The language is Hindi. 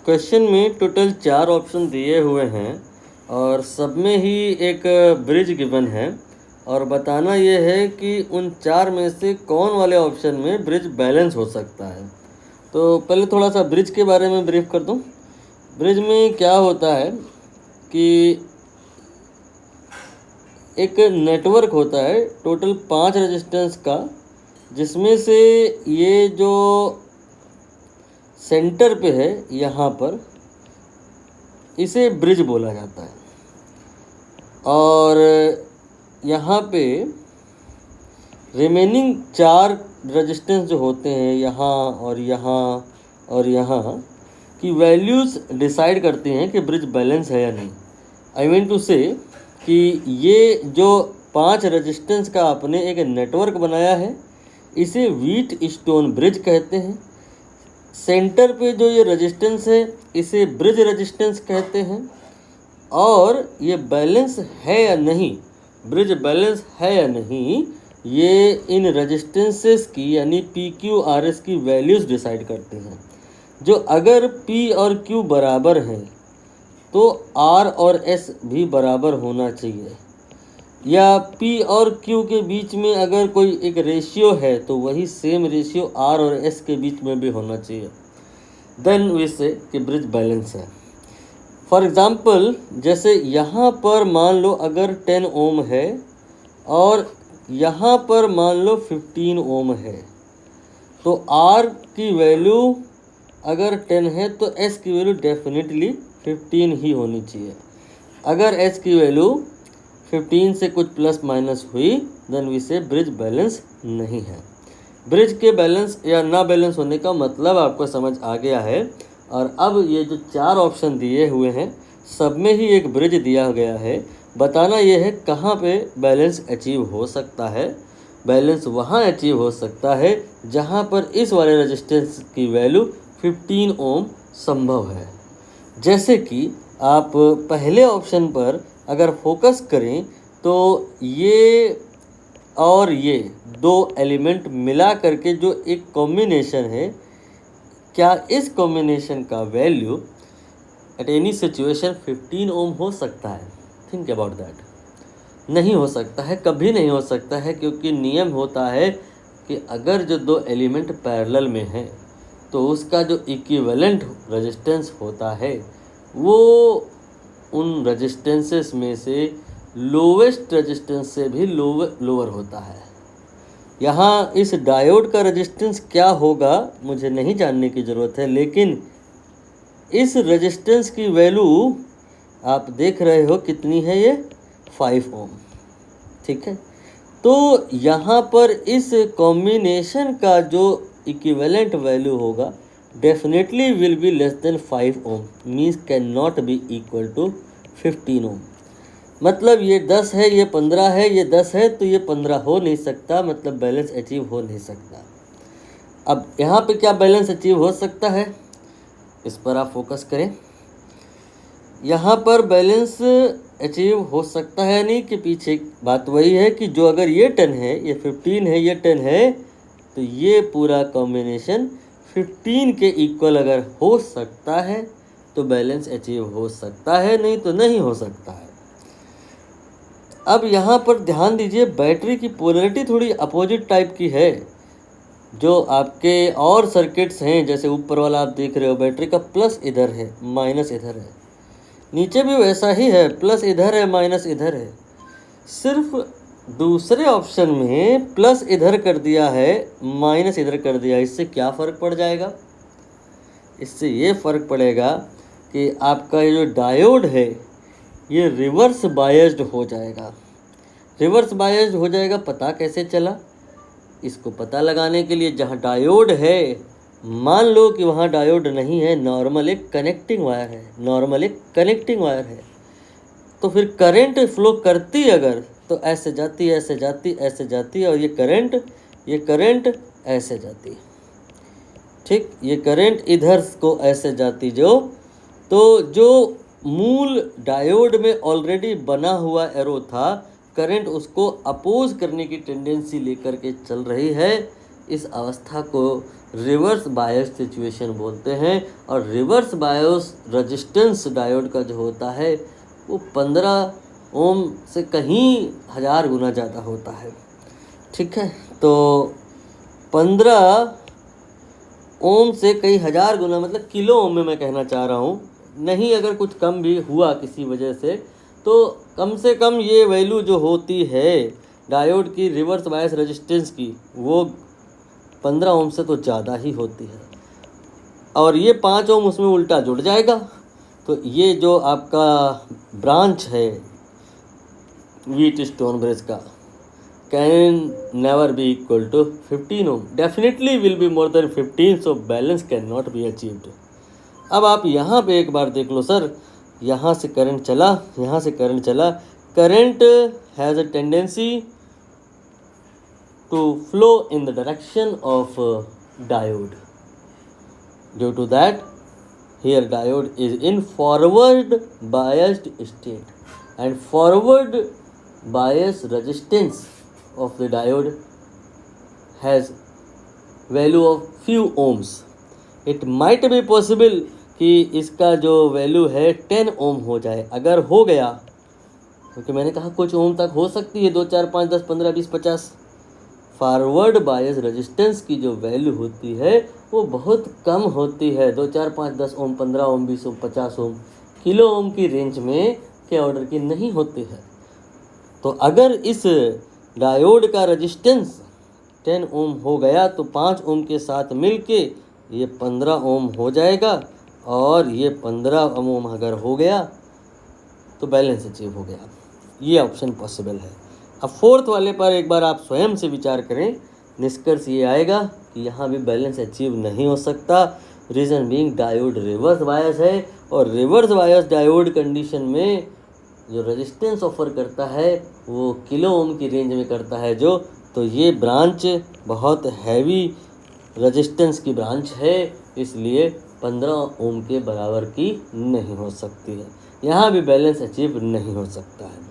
क्वेश्चन में टोटल 4 ऑप्शन दिए हुए हैं और सब में ही एक ब्रिज गिवन है और बताना ये है कि उन 4 में से कौन वाले ऑप्शन में ब्रिज बैलेंस हो सकता है। तो पहले थोड़ा सा ब्रिज के बारे में ब्रीफ कर दूं। ब्रिज में क्या होता है कि एक नेटवर्क होता है टोटल 5 रेजिस्टेंस का, जिसमें से ये जो सेंटर पे है यहाँ पर, इसे ब्रिज बोला जाता है। और यहाँ पे रिमेनिंग 4 रेजिस्टेंस जो होते हैं यहाँ और यहाँ और यहाँ की वैल्यूज़ डिसाइड करती हैं कि ब्रिज बैलेंस है या नहीं। आई मीन टू से कि ये जो 5 रेजिस्टेंस का आपने एक नेटवर्क बनाया है, इसे व्हीट स्टोन ब्रिज कहते हैं। सेंटर पे जो ये रेजिस्टेंस है इसे ब्रिज रेजिस्टेंस कहते हैं। और ये बैलेंस है या नहीं, ब्रिज बैलेंस है या नहीं, ये इन रेजिस्टेंसेस की यानी पी क्यू आर एस की वैल्यूज़ डिसाइड करते हैं। जो अगर पी और क्यू बराबर हैं तो आर और एस भी बराबर होना चाहिए, या पी और क्यू के बीच में अगर कोई एक रेशियो है तो वही सेम रेशियो आर और एस के बीच में भी होना चाहिए। देन वी से कि ब्रिज बैलेंस है। फॉर एग्ज़ाम्पल, जैसे यहाँ पर मान लो अगर 10 ओम है और यहाँ पर मान लो 15 ओम है, तो R की वैल्यू अगर 10 है तो S की वैल्यू डेफिनेटली 15 ही होनी चाहिए। अगर S की वैल्यू 15 से कुछ प्लस माइनस हुई, देन वी से ब्रिज बैलेंस नहीं है। ब्रिज के बैलेंस या ना बैलेंस होने का मतलब आपको समझ आ गया है। और अब ये जो 4 ऑप्शन दिए हुए हैं, सब में ही एक ब्रिज दिया गया है। बताना ये है कहाँ पे बैलेंस अचीव हो सकता है। बैलेंस वहाँ अचीव हो सकता है जहाँ पर इस वाले रेजिस्टेंस की वैल्यू 15 ओम संभव है। जैसे कि आप पहले ऑप्शन पर अगर फोकस करें तो ये और ये 2 एलिमेंट मिला करके जो एक कॉम्बिनेशन है, क्या इस कॉम्बिनेशन का वैल्यू एट एनी सिचुएशन 15 ओम हो सकता है? Think about that. नहीं हो सकता है, कभी नहीं हो सकता है, क्योंकि नियम होता है कि अगर जो 2 एलिमेंट पैरेलल में हैं तो उसका जो इक्विवेलेंट रेजिस्टेंस होता है वो उन रेजिस्टेंसेस में से लोवेस्ट रेजिस्टेंस से भी लोअर होता है। यहाँ इस डायोड का रेजिस्टेंस क्या होगा मुझे नहीं जानने की ज़रूरत है, लेकिन इस रेजिस्टेंस की वैल्यू आप देख रहे हो कितनी है, ये 5 ओम। ठीक है, तो यहाँ पर इस कॉम्बिनेशन का जो इक्विवेलेंट वैल्यू होगा definitely will be less than 5 ohm, means can not be equal to 15 ohm. मतलब ये 10 है, ये 15 है, ये 10 है, तो ये 15 हो नहीं सकता, मतलब बैलेंस अचीव हो नहीं सकता। अब यहाँ पे क्या बैलेंस अचीव हो सकता है, इस पर आप फोकस करें। यहाँ पर बैलेंस अचीव हो सकता है नहीं कि पीछे बात वही है कि जो अगर ये 10 है, ये 15 है, ये 10 है, तो ये पूरा कॉम्बिनेशन 15 के इक्वल अगर हो सकता है तो बैलेंस अचीव हो सकता है, नहीं तो नहीं हो सकता है। अब यहाँ पर ध्यान दीजिए, बैटरी की पोलैरिटी थोड़ी अपोजिट टाइप की है। जो आपके और सर्किट्स हैं, जैसे ऊपर वाला आप देख रहे हो, बैटरी का प्लस इधर है, माइनस इधर है। नीचे भी वैसा ही है, प्लस इधर है, माइनस इधर है। सिर्फ दूसरे ऑप्शन में प्लस इधर कर दिया है, माइनस इधर कर दिया। इससे क्या फ़र्क पड़ जाएगा? इससे ये फ़र्क पड़ेगा कि आपका ये जो डायोड है ये रिवर्स बायस्ड हो जाएगा। रिवर्स बायस्ड हो जाएगा, पता कैसे चला? इसको पता लगाने के लिए जहाँ डायोड है, मान लो कि वहाँ डायोड नहीं है, नॉर्मल एक कनेक्टिंग वायर है, नॉर्मल एक कनेक्टिंग वायर है, तो फिर करंट फ्लो करती अगर तो ऐसे जाती, ऐसे जाती, ऐसे जाती, और ये करंट ऐसे जाती। ठीक, ये करंट इधर को ऐसे जाती तो जो मूल डायोड में ऑलरेडी बना हुआ एरो था, करंट उसको अपोज करने की टेंडेंसी लेकर के चल रही है। इस अवस्था को रिवर्स बायस सिचुएशन बोलते हैं। और रिवर्स बायस रेजिस्टेंस डायोड का जो होता है वो 15 ओम से कहीं 1000 गुना ज़्यादा होता है। ठीक है, तो 15 ओम से कई 1000 गुना, मतलब किलो ओम में मैं कहना चाह रहा हूँ, नहीं अगर कुछ कम भी हुआ किसी वजह से तो कम से कम ये वैल्यू जो होती है डायोड की रिवर्स बायस रेजिस्टेंस की वो 15 ओम से तो ज़्यादा ही होती है। और ये 5 ओम उसमें उल्टा जुड़ जाएगा, तो ये जो आपका ब्रांच है व्हीट स्टोन ब्रिज का can never be equal to 15 ohm, definitely will be more than 15, so balance can not be achieved. अब आप यहाँ पे एक बार देख लो सर, यहाँ से करंट चला, यहाँ से करंट चला, current has a tendency to flow in the direction of diode. Due to that, here diode is in forward biased state, and forward bias resistance of the diode has value of few ohms. It might be possible कि इसका जो वैल्यू है 10 ओम हो जाए। अगर हो गया, क्योंकि मैंने कहा कुछ ओम तक हो सकती है, 2 4 5 10 15 20 50। फॉरवर्ड बायस रेजिस्टेंस की जो वैल्यू होती है वो बहुत कम होती है, 2 4 5 10 ओम 15 ओम 20 ओम 50 ओम, किलो ओम की रेंज में के ऑर्डर की नहीं होती है। तो अगर इस डायोड का रेजिस्टेंस 10 ओम हो गया तो 5 ओम के साथ मिलके ये 15 ओम हो जाएगा, और ये 15 ओम अगर हो गया तो बैलेंस अचीव हो गया। ये ऑप्शन पॉसिबल है। अब फोर्थ वाले पर एक बार आप स्वयं से विचार करें, निष्कर्ष ये आएगा कि यहाँ भी बैलेंस अचीव नहीं हो सकता। Reason being diode reverse bias है, और रिवर्स बायस डायोड कंडीशन में जो रेजिस्टेंस ऑफर करता है वो किलो ओम की रेंज में करता है जो, तो ये ब्रांच बहुत हैवी रेजिस्टेंस की ब्रांच है, इसलिए 15 ओम के बराबर की नहीं हो सकती है। यहाँ भी बैलेंस अचीव नहीं हो सकता है।